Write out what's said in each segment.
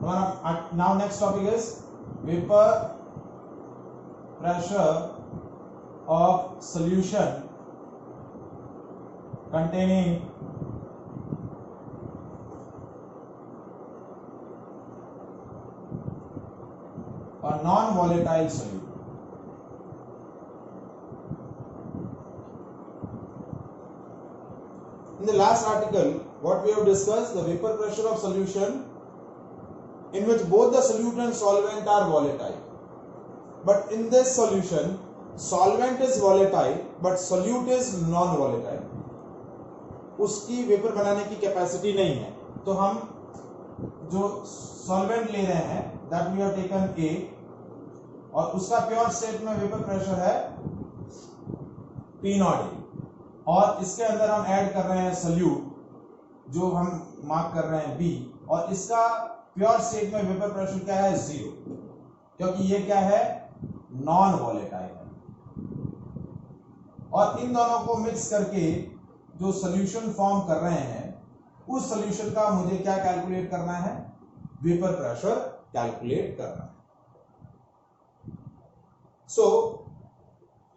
Now next topic is vapor pressure of solution containing a non-volatile solute. In the last article, what we have discussed, the vapor pressure of solution in which both the solute and solvent are volatile. But in this solution, solvent is volatile but solute is non-volatile. उसकी vapour बनाने की capacity नहीं है, तो हम जो solvent ले रहे हैं that we have taken A और उसका प्योर स्टेट में वेपर प्रेशर है P0A और इसके अंदर हम ऐड कर रहे हैं सोल्यूट जो हम मार्क कर रहे हैं B और इसका प्योर स्टेट में वेपर प्रेशर क्या है 0 क्योंकि ये क्या है नॉन वॉलेटाइल है। और इन दोनों को मिक्स करके जो सॉल्यूशन फॉर्म कर रहे हैं उस सॉल्यूशन का मुझे क्या कैलकुलेट करना है वेपर प्रेशर कैलकुलेट करना है। So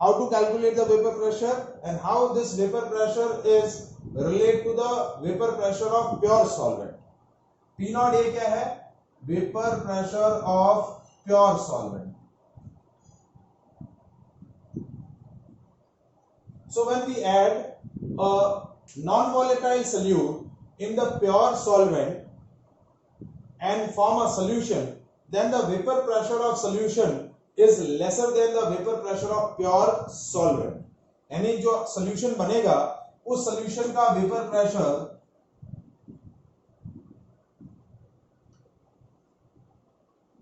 how to calculate the vapor pressure and how this vapor pressure is relate to the vapor pressure of pure solvent. P0A क्या है vapor pressure of pure solvent. So when we add a non-volatile solute in the pure solvent and form a solution, then the vapor pressure of solution is lesser than the vapor pressure of pure solvent. यानी जो solution बनेगा उस solution का vapor pressure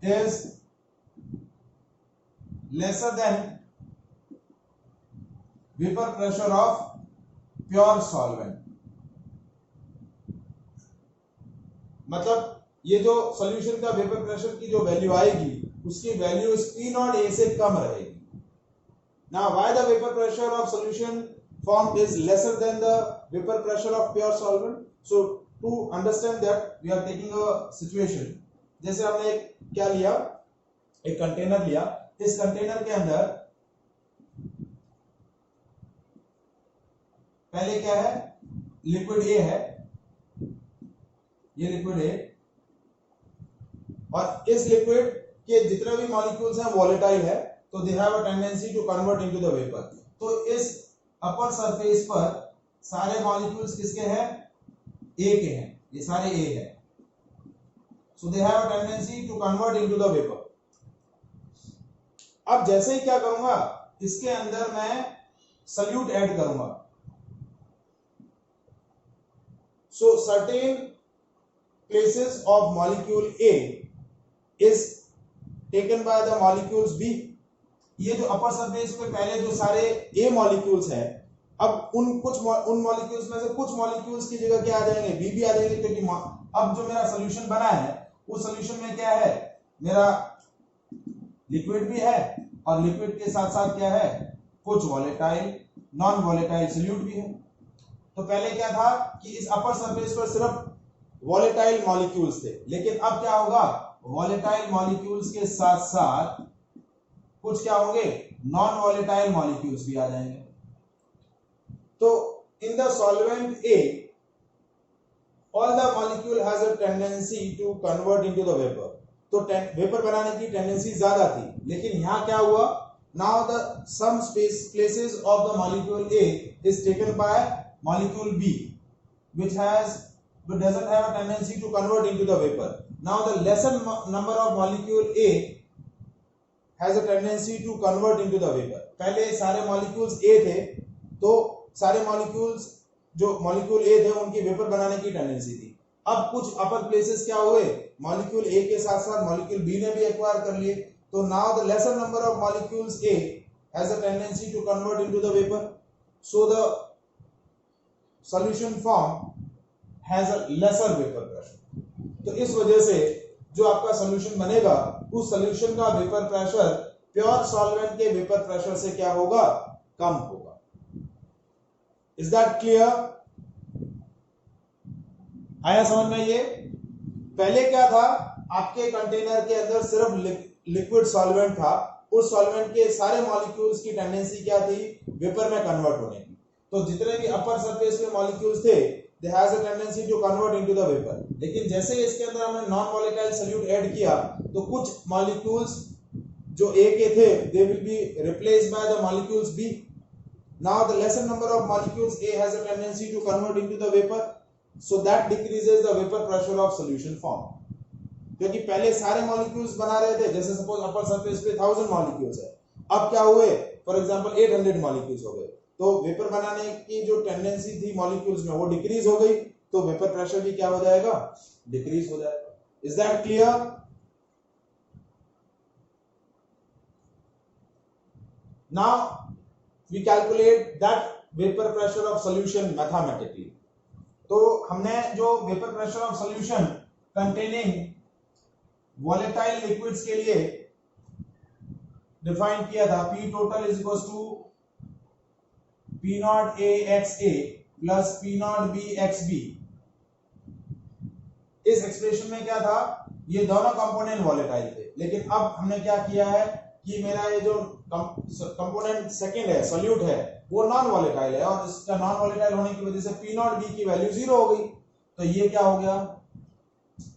is lesser than vapor pressure of pure solvent. मतलब ये जो solution का vapour pressure की जो वैल्यू आएगी उसकी वैल्यू इस P0A से कम रहेगी। Now why the vapor pressure of solution formed is lesser than the vapor pressure of pure solvent? So to understand that we are taking a situation, जैसे हमने एक क्या लिया एक कंटेनर लिया, इस कंटेनर के अंदर पहले क्या है लिक्विड A है, ये लिक्विड A और इस लिक्विड के जितने भी मॉलिक्यूल्स हैं वॉलेटाइल है तो they have a tendency to convert into the vapour. तो इस अपर सरफेस पर सारे मॉलिक्यूल्स किसके हैं A के हैं, ये सारे A है। So they have a tendency to convert into the vapour. अब जैसे ही क्या करूंगा इसके अंदर मैं सॉल्यूट ऐड करूंगा। सो certain places of molecule A is taken by the molecules B. ये जो अपर सरफेस पे पहले जो सारे A मॉलिक्यूल्स हैं अब उन मॉलिक्यूल्स में से कुछ मॉलिक्यूल्स की जगह क्या आ जाएंगे B भी आ जाएंगे क्योंकि अब जो मेरा सॉल्यूशन बना है उस सॉल्यूशन में क्या है मेरा लिक्विड भी है और लिक्विड के साथ साथ क्या है कुछ वॉलेटाइल नॉन वॉलेटाइल सॉल्यूट भी है। तो पहले क्या था कि इस अपर सरफेस पर सिर्फ वॉलेटाइल मॉलिक्यूल्स थे, लेकिन अब क्या होगा वॉलेटाइल मॉलिक्यूल्स के साथ साथ कुछ क्या होंगे नॉन वॉलेटाइल मॉलिक्यूल्स भी आ जाएंगे। तो in the solvent A all the molecule has a tendency to convert into the vapour. तो वेपर बनाने की टेंडेंसी ज्यादा थी, लेकिन यहां क्या हुआ now the some places of the molecule A is taken by molecule B which doesn't have a tendency to convert into the vapor. Now the lesser number of molecule A has a tendency to convert into the vapor. पहले सारे molecules A थे तो सारे molecules जो molecule A थे उनकी vapor बनाने की tendency थी। अब कुछ upper places क्या हुए molecule A के साथ साथ molecule B ने भी acquire कर लिए, तो now the lesser number of molecules A has a tendency to convert into the vapor. So the solution form has a lesser vapor pressure. तो इस वजह से जो आपका सॉल्यूशन बनेगा उस सॉल्यूशन का वेपर प्रेशर प्योर सॉल्वेंट के वेपर प्रेशर से क्या होगा कम होगा। Is that clear? आया समझ में? ये पहले क्या था आपके कंटेनर के अंदर सिर्फ लिक्विड सॉल्वेंट था, उस सॉल्वेंट के सारे मॉलिक्यूल्स की टेंडेंसी क्या थी, वेपर में कन्वर्ट होने की। तो जितने भी अपर सरफेस पे मॉलिक्यूल्स थे, they has a tendency to convert into the vapour. लेकिन जैसे इसके अंदर हमने नॉन वोलेटाइल सॉल्यूट ऐड किया, तो कुछ मॉलिक्यूल्स जो ए के थे, they will be replaced by the molecules B. Now the lesser number of molecules A has a tendency to convert into the vapor, so that decreases the vapor pressure of solution form. क्योंकि पहले सारे molecules बना रहे थे, जैसे suppose upper surface पे 1000 molecules है, अब क्या हुए, फॉर एग्जांपल 800 मॉलिक्यूल्स हो गए, तो वेपर बनाने की जो टेंडेंसी थी मॉलिक्यूल्स में वो डिक्रीज हो गई, तो वेपर प्रेशर भी क्या हो जाएगा, डिक्रीज हो जाएगा। Is that clear? Now we calculate that vapor pressure of solution mathematically। तो हमने जो vapor pressure of solution containing volatile liquids के लिए डिफाइन किया था, P total is equals to P naught A x A plus P naught B x B। इस expression में क्या था, ये दोनों कंपोनेंट वॉलेटाइल थे, लेकिन अब हमने क्या किया है कि मेरा ये जो कंपोनेंट सेकंड है, सॉल्यूट है, वो नॉन वॉलेटाइल है, और इसका नॉन वॉलेटाइल होने की वजह से P नॉट B की वैल्यू 0 हो गई। तो ये क्या हो गया,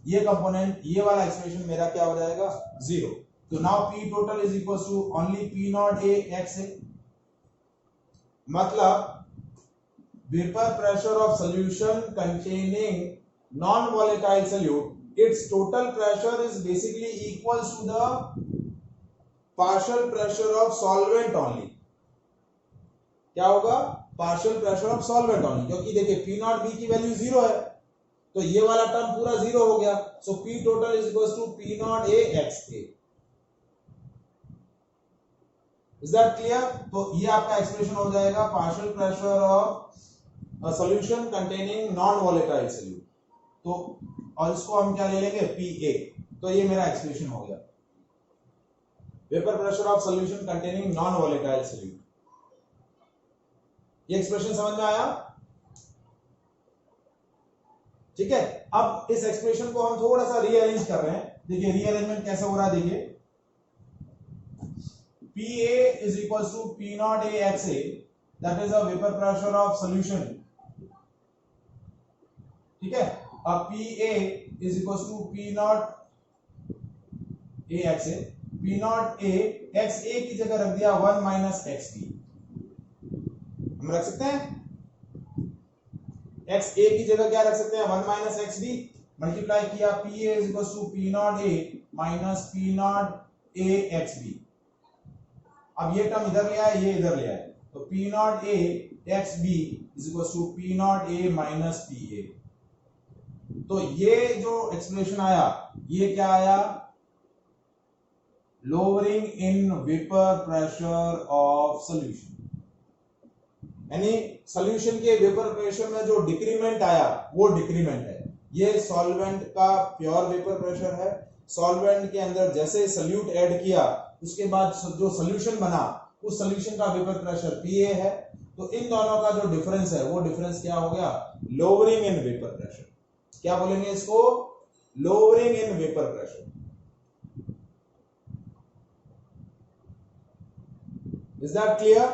ये कंपोनेंट, ये वाला एक्सप्रेशन मेरा क्या हो जाएगा, 0। तो now P total is equal to only P naught A x A। मतलब vapour pressure of solution containing non volatile solute, its total pressure is basically equals to the partial pressure of solvent only। क्या होगा, partial pressure of solvent only, क्योंकि देखिए P not B की value 0 है, तो ये वाला टर्म पूरा 0 हो गया। सो P total is equals to P naught A x A। Is that clear? तो ये आपका एक्सप्रेशन हो जाएगा partial pressure of a solution containing non volatile solute। तो और इसको हम क्या ले लेंगे, PA। तो ये मेरा एक्सप्रेशन हो गया, vapour pressure of solution containing non volatile solute. ये एक्सप्रेशन समझ में आया? ठीक है। अब इस एक्सप्रेशन को हम थोड़ा सा रीअरेंज कर रहे हैं। देखिए रीअरेंजमेंट कैसे हो रहा है, देखिए PA is equals to P naught A x A, that is a vapor pressure of solution। ठीक है, अब PA is equals to P naught A x A, P naught A x A की जगह रख दिया 1 माइनस एक्स बी। हम रख सकते हैं एक्स ए की जगह क्या रख सकते हैं, 1 माइनस एक्स बी, मल्टीप्लाई किया PA is equals to P naught A minus P naught A x B। अब ये टर्म इधर ले आए, ये इधर ले आए, तो P naught A x B is equals to P naught A minus PA। तो ये जो एक्सप्रेशन आया, ये क्या आया, lowering in vapor pressure of solution। यानी सॉल्यूशन के वेपर प्रेशर में जो डिक्रीमेंट आया वो डिक्रीमेंट है। ये सॉल्वेंट का प्योर वेपर प्रेशर है, सॉल्वेंट के अंदर जैसे सॉल्यूट ऐड किया उसके बाद जो सॉल्यूशन बना उस सॉल्यूशन का वेपर प्रेशर PA है। तो इन दोनों का जो डिफरेंस है वो डिफरेंस क्या हो गया, लोअरिंग इन वेपर प्रेशर। क्या बोलेंगे इसको, lowering in vapour pressure. Is that clear?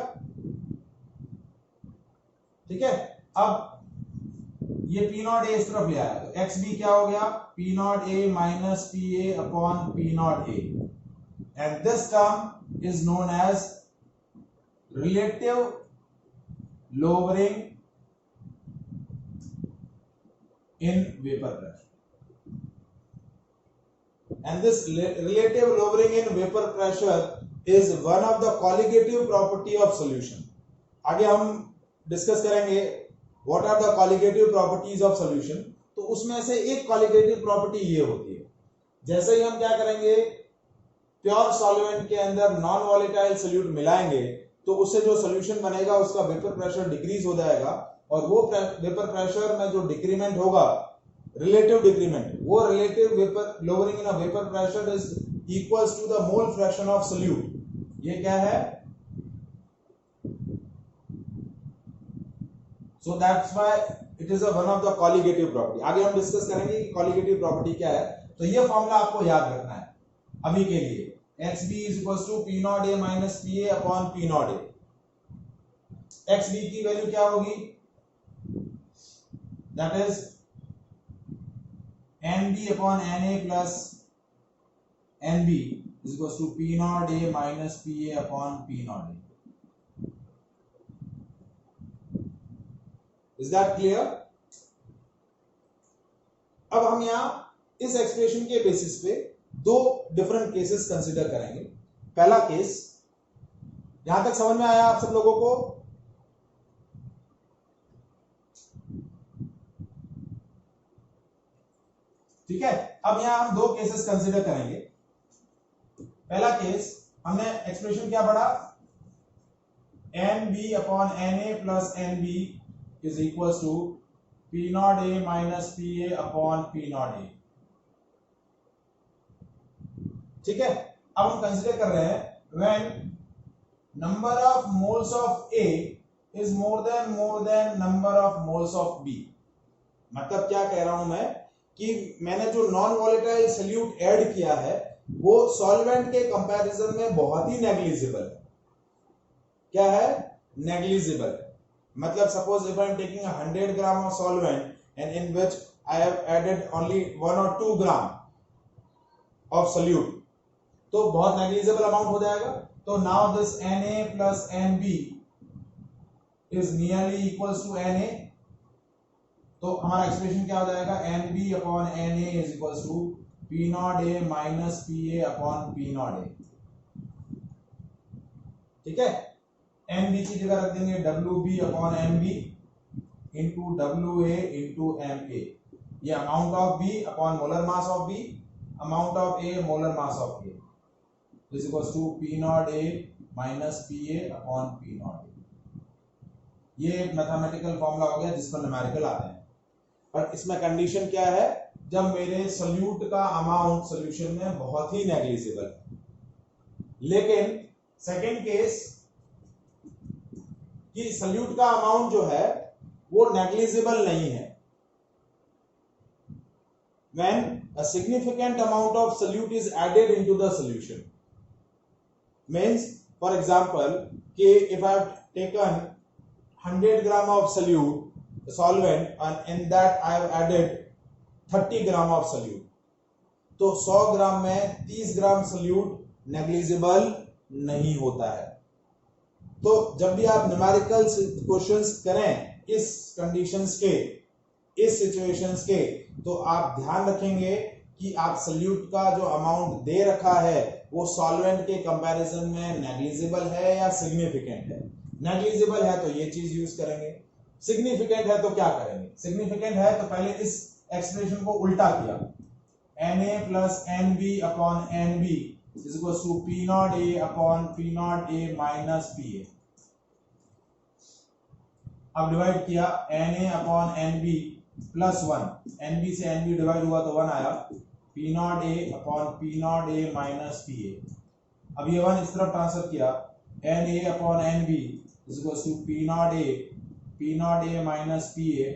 ठीक है। अब ये P नॉट A इस तरफ ले आया, तो एक्स बी क्या हो गया, P naught A minus PA upon P naught A, and this term is known as relative lowering in vapor pressure, and this relative lowering in vapor pressure is one of the colligative property of solution। आगे हम discuss करेंगे what are the colligative properties of solution। तो उसमें से एक colligative property ये होती है, जैसे ही हम क्या करेंगे, प्योर सॉल्वेंट के अंदर नॉन वॉलेटाइल सॉल्यूट मिलाएंगे तो उससे जो सॉल्यूशन बनेगा उसका वेपर प्रेशर डिक्रीज हो जाएगा, और वो वेपर प्रेशर में जो डिक्रीमेंट होगा, रिलेटिव डिक्रीमेंट, वो relative vapour lowering in a vapour pressure is equals to the mole fraction of solute. ये क्या है, so that's why it is one of the colligative property. आगे हम डिस्कस करेंगे कि कॉलिगेटिव प्रॉपर्टी क्या है, तो ये फॉर्मूला आपको याद रखना है अभी के लिए, XB is equal to P naught A minus P A upon P naught A. XB की वैल्यू क्या होगी, that is NB upon NA plus NB is equal to P naught A minus P A upon P naught A. Is that clear? अब हम यहां इस expression के basis पे दो डिफरेंट केसेस कंसीडर करेंगे। पहला केस, यहां तक समझ में आया आप सब लोगों को? ठीक है, अब यहां हम दो केसेस कंसीडर करेंगे। पहला केस, हमने एक्सप्रेशन क्या पढ़ा, NB upon NA plus NB is equal to P naught A minus PA upon P naught A। ठीक है, अब हम कंसीडर कर रहे हैं when number of moles of A is more than number of moles of B। मतलब क्या कह रहा हूं मैं कि मैंने जो नॉन वॉलेटाइल सॉल्यूट ऐड किया है वो सॉल्वेंट के कंपैरिजन में बहुत ही नेग्लिजिबल है। क्या है? नेग्लिजिबल। मतलब suppose if I am taking 100 gram of solvent and in which I have added only 1 or 2 gram of solute, तो बहुत नेग्लिजिबल अमाउंट हो जाएगा। तो now this Na plus Nb is nearly equals to Na। तो हमारा expression क्या हो जाएगा, Nb upon Na is equals to P naught A minus Pa upon P naught A। ठीक है, Nb की जगह रख देंगे WB upon Mb into WA into Ma। ये amount of B upon molar mass of B, amount of A molar mass of A is equals to P naught A minus PA upon P naught A। ये एक mathematical formula हो गया जिस पर numerical आते हैं। पर इसमें कंडीशन क्या है, जब मेरे सॉल्यूट का अमाउंट सॉल्यूशन में बहुत ही नेग्लिजिबल है। लेकिन सेकंड केस कि सॉल्यूट का अमाउंट जो है वो नेग्लिजिबल नहीं है। When a significant amount of solute is added into the solution, means for example कि if I have taken 100 gram of solvent and in that I have added 30 gram of solute, तो 100 ग्राम में 30 ग्राम solute negligible नहीं होता है। तो जब भी आप न्यूमेरिकल क्वेश्चंस करें इस कंडीशंस के, इस सिचुएशंस के, तो आप ध्यान रखेंगे कि आप सॉल्यूट का जो अमाउंट दे रखा है वो सॉल्वेंट के कंपैरिजन में नेग्लिजिबल है या सिग्निफिकेंट है। नेग्लिजिबल है तो ये चीज यूज करेंगे, सिग्निफिकेंट है तो क्या करेंगे। सिग्निफिकेंट है तो पहले इस एक्सप्रेशन को उल्टा किया, Na plus Nb upon Nb is equal to P naught A upon P naught A minus PA। अब डिवाइड किया Na upon Nb plus 1, Nb से Nb डिवाइड हुआ तो 1 आया, P naught A upon P naught A minus PA। अब ये 1 इस तरफ ट्रांसफर किया, Na upon Nb is equal to P naught A minus PA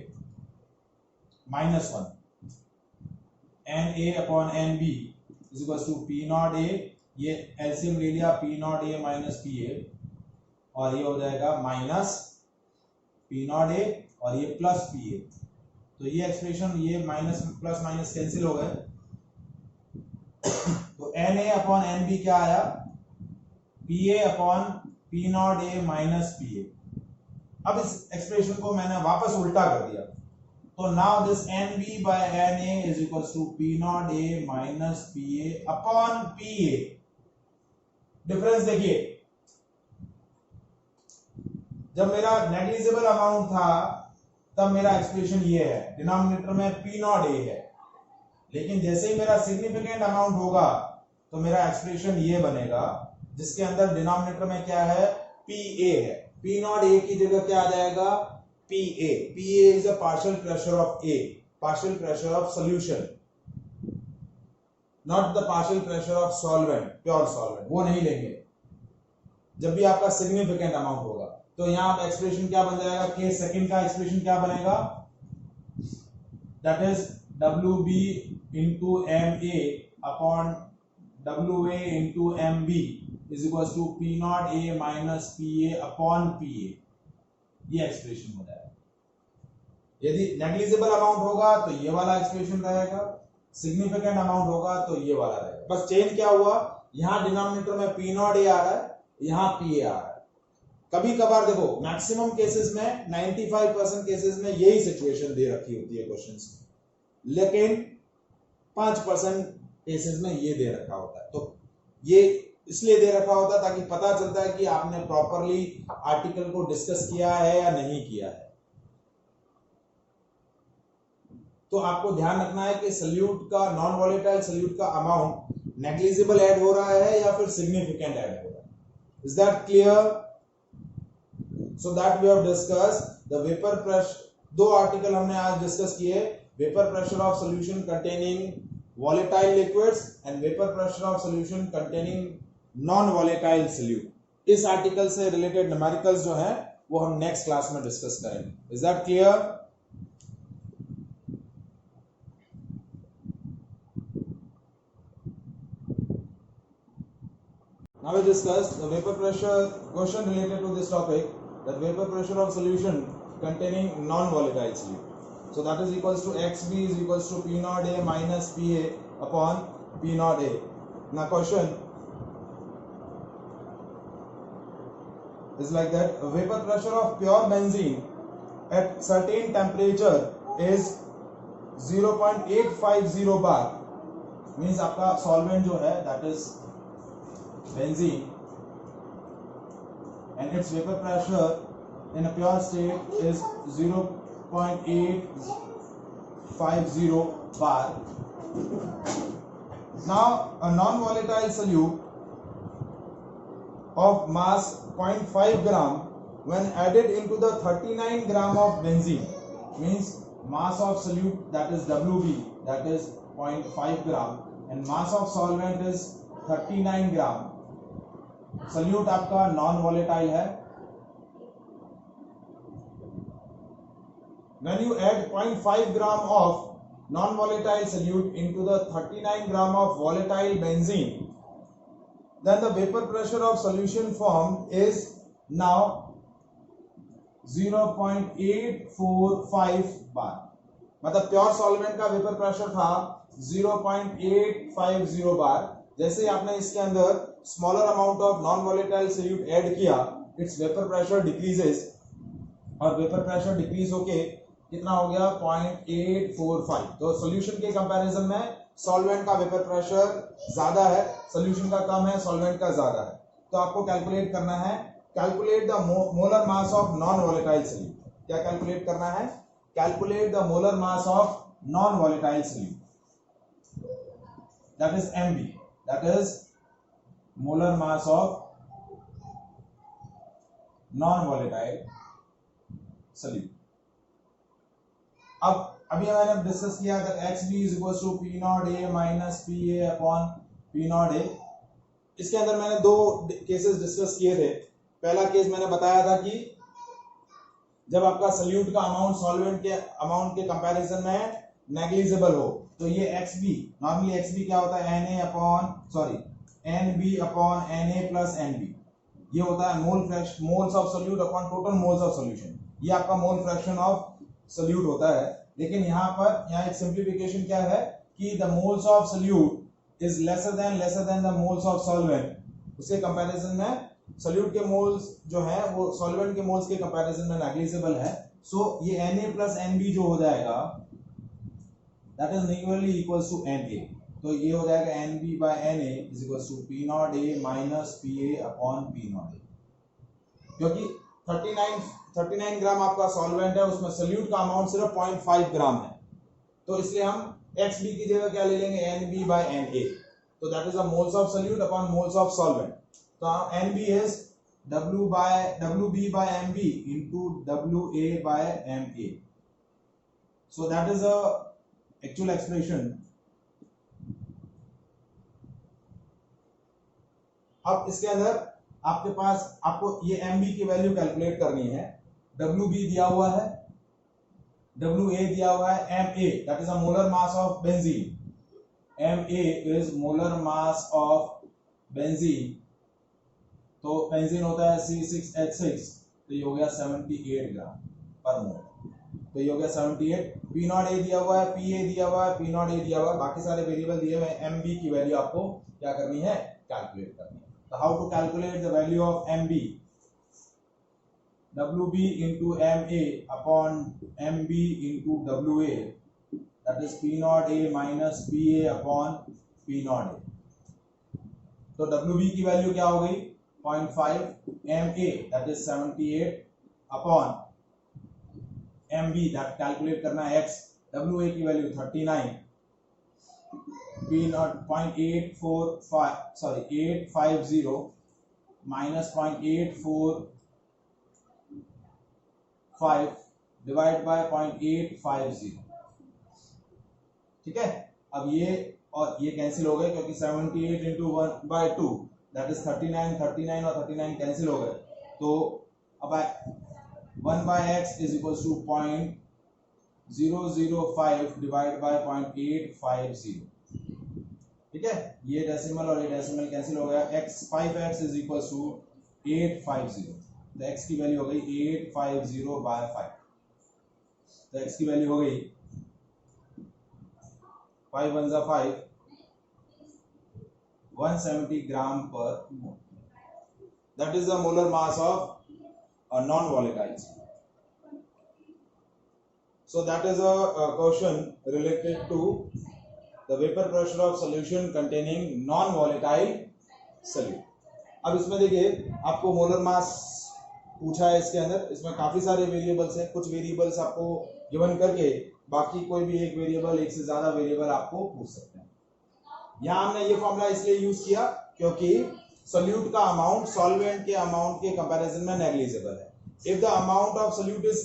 minus 1, Na upon Nb is equal to P naught A, ये LCM ले लिया P naught A minus PA और ये हो जाएगा माइनस P नॉट A और ये plus PA। तो ये एक्सप्रेशन, ये माइनस प्लस माइनस कैंसिल हो गए। तो Na अपॉन Nb क्या आया, Pa upon P naught A minus PA। अब इस एक्सप्रेशन को मैंने वापस उल्टा कर दिया, तो now this Nb by Na is equals to P naught A minus PA upon PA। Difference देखिए, जब मेरा नेग्लिजिबल अमाउंट था तब मेरा एक्सप्रेशन ये है, डिनोमिनेटर में P नॉट A है, लेकिन जैसे ही मेरा सिग्निफिकेंट अमाउंट होगा तो मेरा एक्सप्रेशन ये बनेगा जिसके अंदर डिनोमिनेटर में क्या है, PA है। P नॉट A की जगह क्या आ जाएगा, PA। PA is a partial pressure of A, partial pressure of solution, not the partial pressure of solvent, pure solvent, वो नहीं लेंगे जब भी आपका सिग्निफिकेंट अमाउंट होगा। तो यहाँ आप एक्सप्रेशन क्या बन जाएगा, केस सेकंड का एक्सप्रेशन क्या बनेगा, that is WB into Ma upon Wa into Mb is equals to P naught A minus Pa upon Pa, ये एक्सप्रेशन हो जाएगा। यदि नेग्लिजिबल अमाउंट होगा तो ये वाला एक्सप्रेशन रहेगा, सिग्निफिकेंट अमाउंट होगा तो ये वाला रहेगा। बस चेंज क्या हुआ, यहाँ डिनोमिनेटर में P नॉट A आ रहा है, यहाँ Pa आ रहा है। कभी कभार देखो मैक्सिमम केसेस में 95% केसेस में यही सिचुएशन दे रखी होती है क्वेश्चंस में, लेकिन 5% केसेस में ये दे रखा होता है। तो ये इसलिए दे रखा होता है ताकि पता चलता है कि आपने प्रॉपरली आर्टिकल को डिस्कस किया है या नहीं किया है। तो आपको ध्यान रखना है कि सल्यूट का, नॉन वॉलेटाइल सल्यूट का अमाउंट नेग्लिजिबल ऐड हो रहा है या फिर सिग्निफिकेंट ऐड हो रहा है। Is that clear? So that we have discuss the vapour pressure, दो आर्टिकल हमने आज डिस्कस किए, vapour pressure of solution containing volatile liquids and vapour pressure of solution containing non volatile solute. इस article से related numericals जो है वो हम नेक्स्ट क्लास में डिस्कस करेंगे। Is that clear? Now we discuss the vapor pressure question related to this topic, that vapor pressure of solution containing non-volatile solute. So that is equals to XB is equals to P naught A minus Pa upon P naught A. Now question is like that, vapor pressure of pure benzene at certain temperature is 0.850 bar, means आपका solvent जो है that is benzene and its vapor pressure in a pure state is 0.850 bar. Now a non-volatile solute of mass 0.5 gram when added into the 39 gram of benzene, means mass of solute that is Wb that is 0.5 gram and mass of solvent is 39 gram. Salute आपका non volatile है। When you add 0.5 gram of non-volatile solute into the 39 gram of volatile benzene, then the vapor pressure of solution formed is now 0.845 bar। मतलब pure solvent का vapour pressure था 0.850 बार। जैसे ही आपने इसके अंदर smaller amount of non volatile solute add किया, it's vapour pressure decreases, और vapour pressure decrease होके कितना हो गया 0.845। तो सॉल्यूशन के कंपैरिजन में सॉल्वेंट का वेपर प्रेशर ज्यादा है, सॉल्यूशन का कम है, सॉल्वेंट का ज्यादा है। तो आपको कैलकुलेट करना है, calculate the molar mass of non volatile solute. क्या कैलकुलेट करना है? Calculate the molar mass of non volatile solute, that is MB, that is molar mass of non-volatile solute। अब अभी मैंने डिस्कस किया था XB is equals to P naught A minus PA upon P naught A। इसके अंदर मैंने दो cases discuss किए थे। पहला केस मैंने बताया था कि जब आपका सल्यूट का अमाउंट सॉल्वेंट के अमाउंट के कंपैरिजन में नेग्लिजिबल हो, तो ये XB, नॉर्मली XB क्या होता है NB upon Na plus NB, ये होता है moles of solute upon total moles of solution. ये आपका मोल फ्रैक्शन ऑफ सोल्यूट होता है। लेकिन यहाँ एक सिंप्लीफिकेशन क्या है कि the moles of solute is lesser than the moles of solvent. उसके कंपैरिजन में सोल्यूट के मोल्स जो है वो सॉल्वेंट के मोल्स के कंपैरिजन में नेग्लिजिबल है। सो ये Na प्लस NB जो हो जाएगा that is nearly equals to Na। तो ये हो जाएगा NB by Na is equals to P naught A minus PA upon P naught A। क्योंकि 39 ग्राम आपका सॉल्वेंट है, उसमें सोल्यूट का अमाउंट सिर्फ 0.5 ग्राम है, तो इसलिए हम XB की जगह क्या ले लेंगे NB by Na। तो that is the moles of solute upon moles of solvent। तो NB is WB by MB into WA by MA। so that is a actual expression। अब इसके अंदर आपके पास आपको ये MB की वैल्यू कैलकुलेट करनी है। WB दिया हुआ है, WA दिया हुआ है, MA that is a molar mass of benzene. Ma is molar mass of benzene, तो बेंजीन होता है C6H6, तो ये हो गया 78 ग्राम पर मोल, तो ये हो गया 78। P नॉट ए दिया हुआ है, Pa दिया हुआ है, P नॉट ए दिया हुआ है, बाकी सारे वेरिएबल दिए हुए हैं। Mb की वैल्यू आपको क्या करनी है, कैलकुलेट करनी है। तो how to calculate the value of Mb, Wb into Ma upon Mb into Wa, that is P naught A minus Pa upon P naught A। तो Wb की वैल्यू क्या हो गई 0.5, Ma that is 78 upon Mb that calculate करना है x, Wa की value 39, P naught 0.845 sorry 850 minus 0.845 divide by 0.850, ठीक है। अब ये और ये कैंसिल हो गए क्योंकि 78 into 1/2 दैट इज 39, 39 और 39 कैंसिल हो गए, तो अब 1/x is equals to 0.005 divide by 0.850, ठीक है। ये डेसिमल और ये डेसिमल कैंसिल हो गया, x 5x is equals to 850, तो x की वैल्यू हो गई 850/5, तो x की वैल्यू हो गई 5 1 जा 5, 170 ग्राम पर मोल, that is the molar mass of a non-volatile. So that is a question related to the vapor pressure of solution containing non-volatile solute। अब इसमें देखिए आपको मोलर मास पूछा है, इसके अंदर इसमें काफी सारे वेरिएबल्स हैं, कुछ वेरिएबल्स आपको गिवन करके बाकी कोई भी एक वेरिएबल, एक से ज्यादा वेरिएबल आपको पूछ सकते हैं। यहाँ हमने ये फॉर्मूला इसलिए यूज किया क्योंकि सोल्यूट का अमाउंट सॉल्वेंट के अमाउंट के कंपैरिजन में नेग्लिजिबल है। If the amount of solute is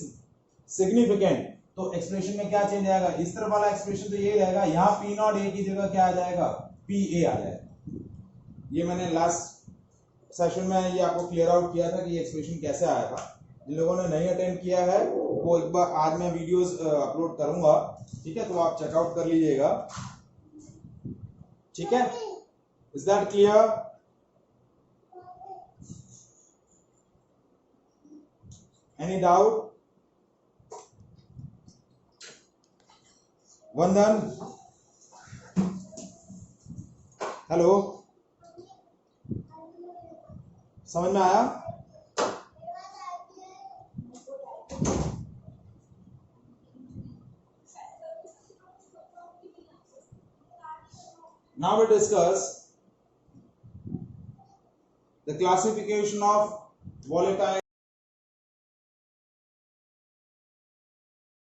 significant, तो एक्सप्रेशन में क्या चेंज आएगा, इस तरफ वाला एक्सप्रेशन तो ये रहेगा, यहाँ P नॉट ए की जगह क्या आ जाएगा, Pa आ जाएगा। ये मैंने लास्ट सेशन में ये आपको क्लियर आउट किया था कि ये एक्सप्रेशन कैसे आया था। जिन लोगों ने नहीं अटेंड किया है वो एक बार, आज मैं वीडियोस अपलोड करूंगा, ठीक है, तो आप चेकआउट कर लीजिएगा, ठीक है। Is that clear? Any doubt? वंदन, हेलो, समझ में आया? Now we discuss the classification of volatile